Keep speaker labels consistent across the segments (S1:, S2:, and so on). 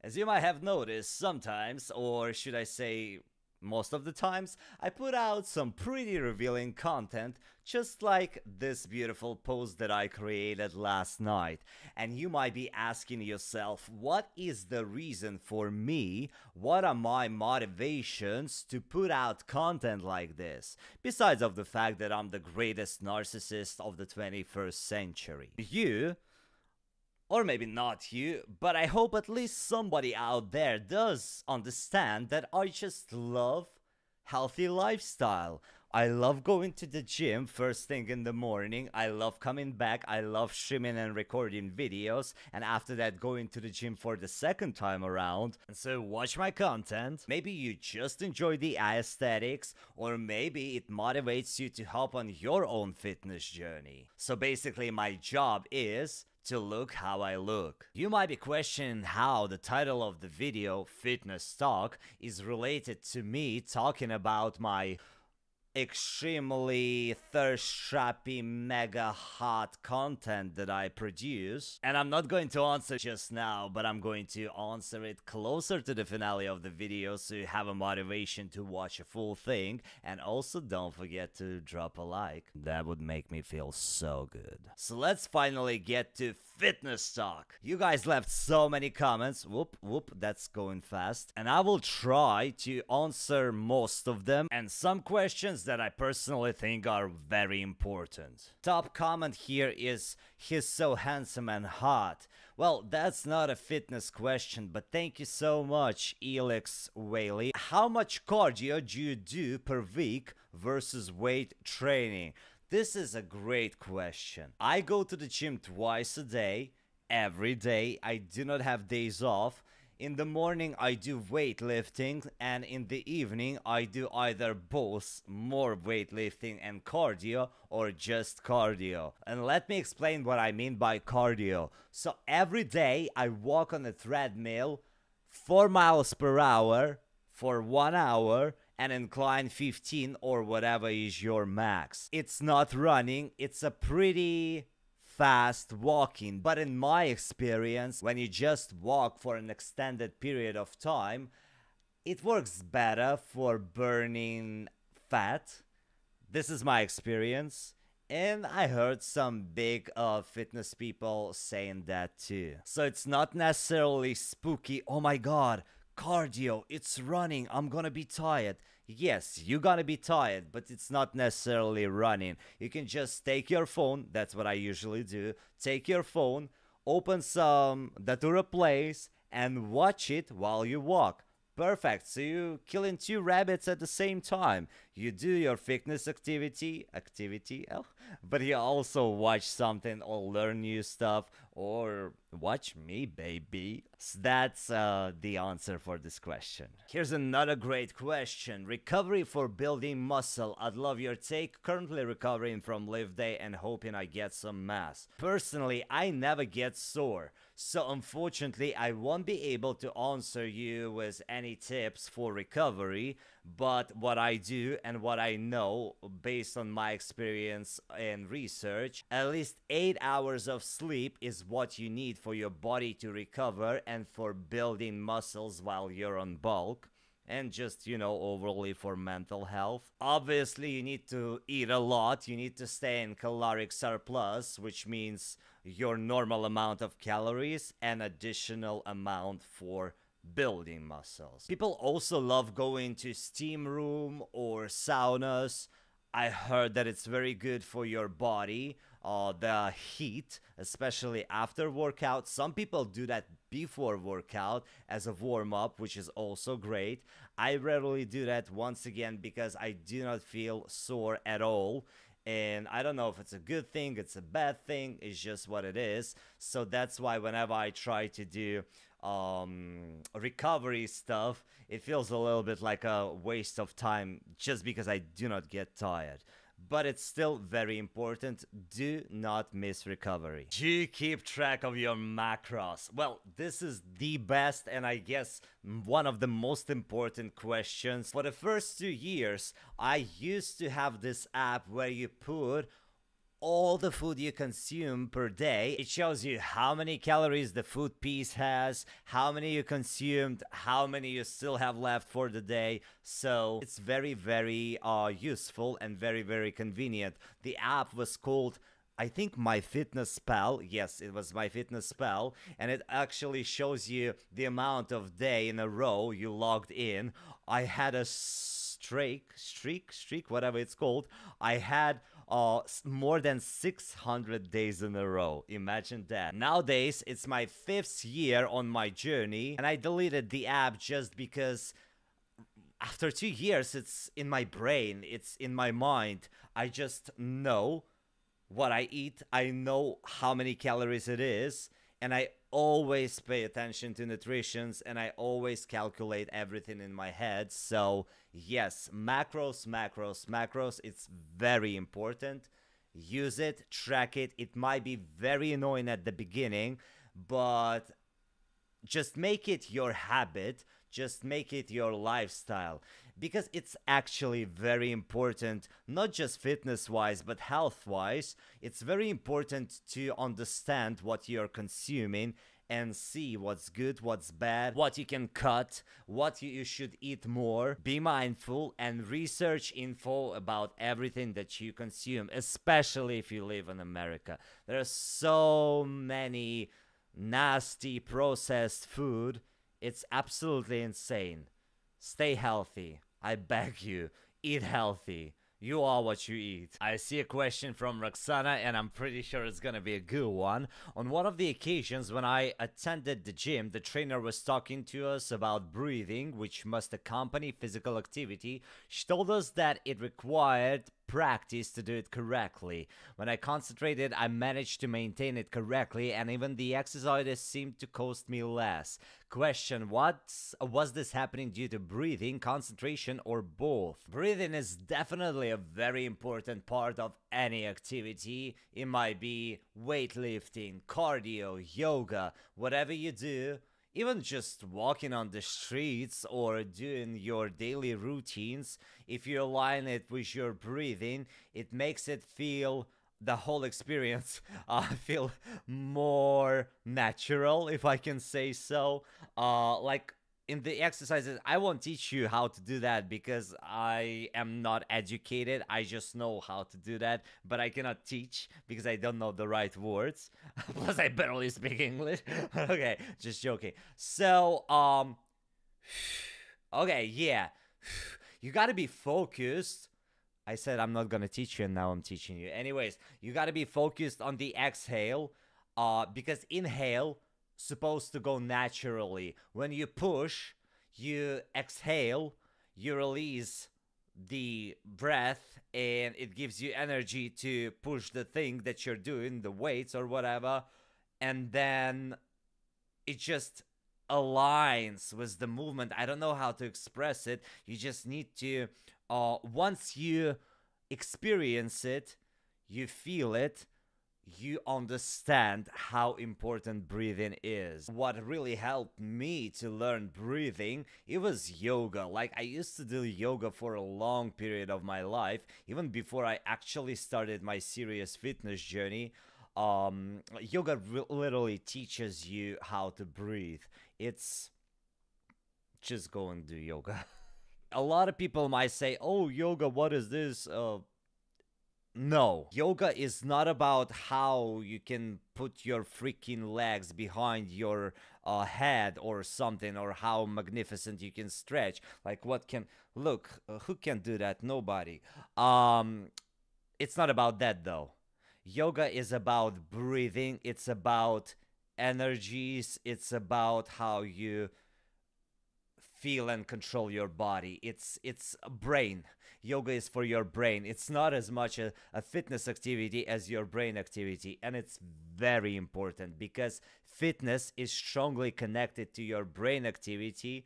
S1: As you might have noticed, sometimes, or should I say most of the times, I put out some pretty revealing content, just like this beautiful post that I created last night. And you might be asking yourself, what is the reason for me? What are my motivations to put out content like this? Besides of the fact that I'm the greatest narcissist of the 21st century. You, or maybe not you, but I hope at least somebody out there does understand that I just love healthy lifestyle. I love going to the gym first thing in the morning. I love coming back. I love streaming and recording videos. And after that, going to the gym for the second time around. And so watch my content. Maybe you just enjoy the aesthetics, or maybe it motivates you to hop on your own fitness journey. So basically, my job is to look how I look. You might be questioning how the title of the video, Fitness Talk, is related to me talking about my extremely thirst-trappy, mega hot content that I produce. And I'm not going to answer just now, but I'm going to answer it closer to the finale of the video so you have a motivation to watch a full thing. And also don't forget to drop a like. That would make me feel so good. So let's finally get to fitness talk. You guys left so many comments. Whoop, that's going fast. And I will try to answer most of them and some questions that I personally think are very important. Top comment here is, he's so handsome and hot. Well, that's not a fitness question, but thank you so much, Elix Whaley. How much cardio do you do per week versus weight training? This is a great question. I go to the gym twice a day, every day. I do not have days off. In the morning I do weightlifting, and in the evening I do either both, more weightlifting and cardio, or just cardio. And let me explain what I mean by cardio. So every day I walk on a treadmill 4 miles per hour for 1 hour and incline 15 or whatever is your max. It's not running, it's a pretty fast walking, but in my experience, when you just walk for an extended period of time, it works better for burning fat. This is my experience, and I heard some big fitness people saying that too. So it's not necessarily spooky, oh my god, cardio, it's running, I'm gonna be tired. Yes, you're gonna be tired, but it's not necessarily running. You can just take your phone, that's what I usually do, take your phone, open some Datura Plays, and watch it while you walk. Perfect, so you killing 2 rabbits at the same time. You do your fitness activity, but you also watch something or learn new stuff, or watch me, baby. So that's the answer for this question. Here's another great question. Recovery for building muscle. I'd love your take. Currently recovering from lift day and hoping I get some mass. Personally, I never get sore. So unfortunately, I won't be able to answer you with any tips for recovery, but what I do and what I know based on my experience and research, at least 8 hours of sleep is what you need for your body to recover and for building muscles while you're on bulk. And just, you know, overall for mental health. Obviously, you need to eat a lot. You need to stay in caloric surplus, which means your normal amount of calories and additional amount for building muscles. People also love going to steam room or saunas. I heard that it's very good for your body, the heat, especially after workout. Some people do that before workout as a warm-up, which is also great. I rarely do that, once again, because I do not feel sore at all. And I don't know if it's a good thing, it's a bad thing, it's just what it is. So that's why whenever I try to do recovery stuff, it feels a little bit like a waste of time just because I do not get tired. But it's still very important. Do not miss recovery. Do you keep track of your macros? Well, this is the best and I guess one of the most important questions. For the first 2 years, I used to have this app where you put all the food you consume per day. It shows you how many calories the food piece has, how many you consumed, how many you still have left for the day. So it's very, very useful and very, very convenient. The app was called, I think, MyFitnessPal. Yes, it was MyFitnessPal, and it actually shows you the amount of day in a row you logged in. I had a streak, whatever it's called. I had more than 600 days in a row. Imagine that. Nowadays, it's my 5th year on my journey, and I deleted the app just because after 2 years, it's in my brain, it's in my mind. I just know what I eat, I know how many calories it is, and I always pay attention to nutrition, and I always calculate everything in my head. So yes, macros, it's very important. Use it, track it. It might be very annoying at the beginning, but just make it your habit, just make it your lifestyle, because it's actually very important, not just fitness wise but health wise. It's very important to understand what you're consuming and see what's good, what's bad, what you can cut, what you should eat more. Be mindful and research info about everything that you consume, especially if you live in America. There are so many nasty processed food. It's absolutely insane. Stay healthy. I beg you. Eat healthy. You are what you eat. I see a question from Roxana, and I'm pretty sure it's gonna be a good one. On one of the occasions when I attended the gym, the trainer was talking to us about breathing, which must accompany physical activity. She told us that it required practice to do it correctly. When I concentrated, I managed to maintain it correctly, and even the exercises seemed to cost me less. Question: was this happening due to breathing, concentration, or both? Breathing is definitely a very important part of any activity. It might be weightlifting, cardio, yoga, whatever you do. Even just walking on the streets or doing your daily routines, if you align it with your breathing, it makes it feel, the whole experience feel more natural, if I can say so. Like in the exercises, I won't teach you how to do that because I am not educated. I just know how to do that, but I cannot teach because I don't know the right words. Plus, I barely speak English. Okay, just joking. So, okay, yeah. You gotta be focused. I said I'm not gonna teach you, and now I'm teaching you. Anyways, you gotta be focused on the exhale, because inhale supposed to go naturally. When you push, you exhale, you release the breath, and it gives you energy to push the thing that you're doing, the weights or whatever, and then it just aligns with the movement. I don't know how to express it. You just need to, once you experience it, you feel it, you understand how important breathing is. What really helped me to learn breathing, it was yoga. Like, I used to do yoga for a long period of my life, even before I actually started my serious fitness journey. Yoga literally teaches you how to breathe. It's just go and do yoga. A lot of people might say, oh, yoga, what is this? No, yoga is not about how you can put your freaking legs behind your head or something, or how magnificent you can stretch. Like, what can, look, who can do that? Nobody. It's not about that though. Yoga is about breathing. It's about energies. It's about how you feel and control your body. It's a brain. Yoga is for your brain. It's not as much a fitness activity as your brain activity, and it's very important because fitness is strongly connected to your brain activity,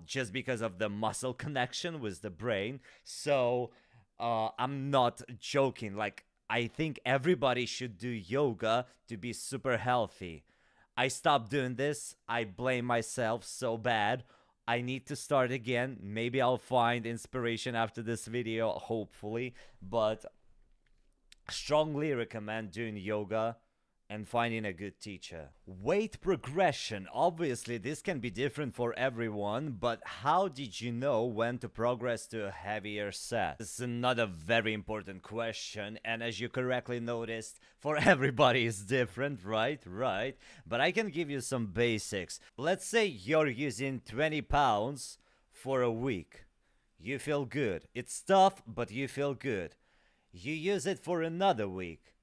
S1: just because of the muscle connection with the brain. So I'm not joking. Like, I think everybody should do yoga to be super healthy. I stopped doing this. I blame myself so bad. I need to start again. Maybe I'll find inspiration after this video, hopefully. But Strongly recommend doing yoga and finding a good teacher. Weight progression. Obviously, this can be different for everyone, but how did you know when to progress to a heavier set? This is another very important question, and as you correctly noticed, for everybody is different, right? Right. But I can give you some basics. Let's say you're using 20 pounds for a week. You feel good. It's tough, but you feel good. You use it for another week.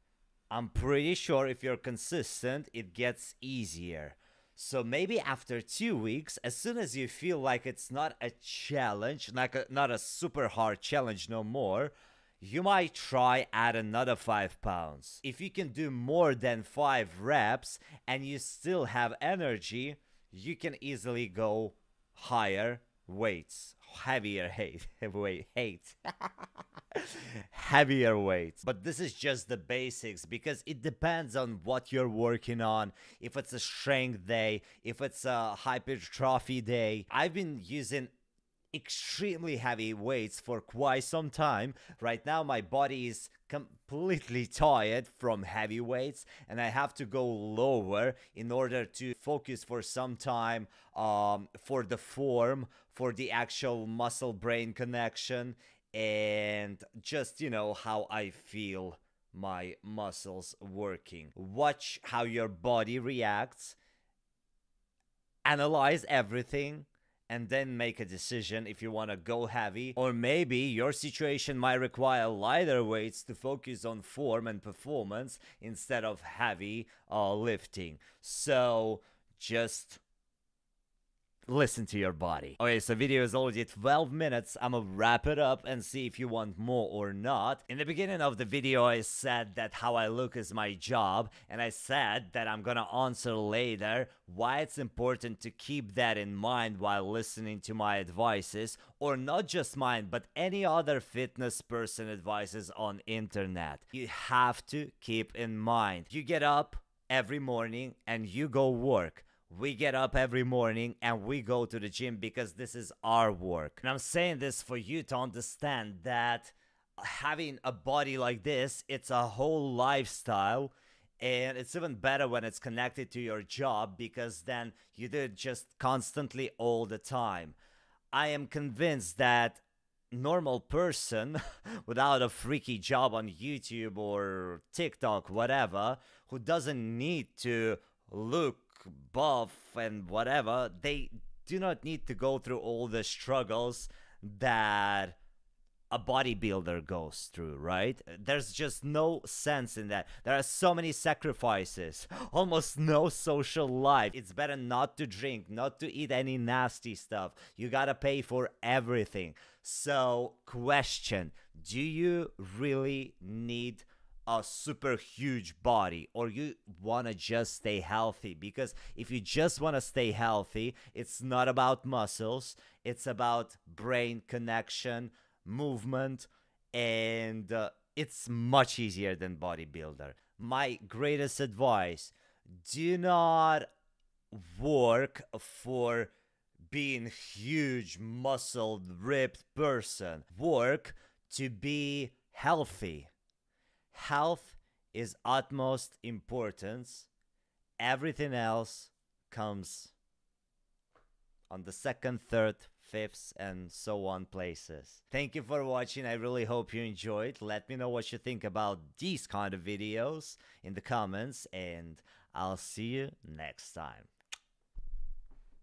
S1: I'm pretty sure if you're consistent, it gets easier. So maybe after 2 weeks, as soon as you feel like it's not a challenge, not a super hard challenge no more, you might try add another 5 pounds. If you can do more than 5 reps and you still have energy, you can easily go higher weights, heavier heavier weights. But this is just the basics because it depends on what you're working on. If it's a strength day, if it's a hypertrophy day. I've been using extremely heavy weights for quite some time. Right now my body is completely tired from heavy weights and I have to go lower in order to focus for some time for the form, for the actual muscle brain connection, and just, you know, how I feel my muscles working. Watch how your body reacts, analyze everything, and then make a decision if you want to go heavy, or maybe your situation might require lighter weights to focus on form and performance instead of heavy lifting. So just listen to your body. Okay, so video is already 12 minutes. I'm gonna wrap it up and see if you want more or not. In the beginning of the video, I said that how I look is my job, and I said that I'm gonna answer later why it's important to keep that in mind while listening to my advices, or not just mine, but any other fitness person advices on internet. You have to keep in mind. You get up every morning and you go work. We get up every morning and we go to the gym because this is our work. And I'm saying this for you to understand that having a body like this, it's a whole lifestyle. And it's even better when it's connected to your job because then you do it just constantly all the time. I am convinced that normal person without a freaky job on YouTube or TikTok, whatever, who doesn't need to look buff and whatever, they do not need to go through all the struggles that a bodybuilder goes through, right? There's just no sense in that. There are so many sacrifices, almost no social life. It's better not to drink, not to eat any nasty stuff. You gotta pay for everything. So, question, do you really need a super huge body, or you want to just stay healthy? Because if you just want to stay healthy, it's not about muscles, it's about brain connection, movement, and it's much easier than bodybuilder. My greatest advice, do not work for being huge, muscled, ripped person. Work to be healthy. Health is utmost importance. Everything else comes on the second, third, fifth, and so on places. Thank you for watching. I really hope you enjoyed. Let me know what you think about these kind of videos in the comments, and I'll see you next time.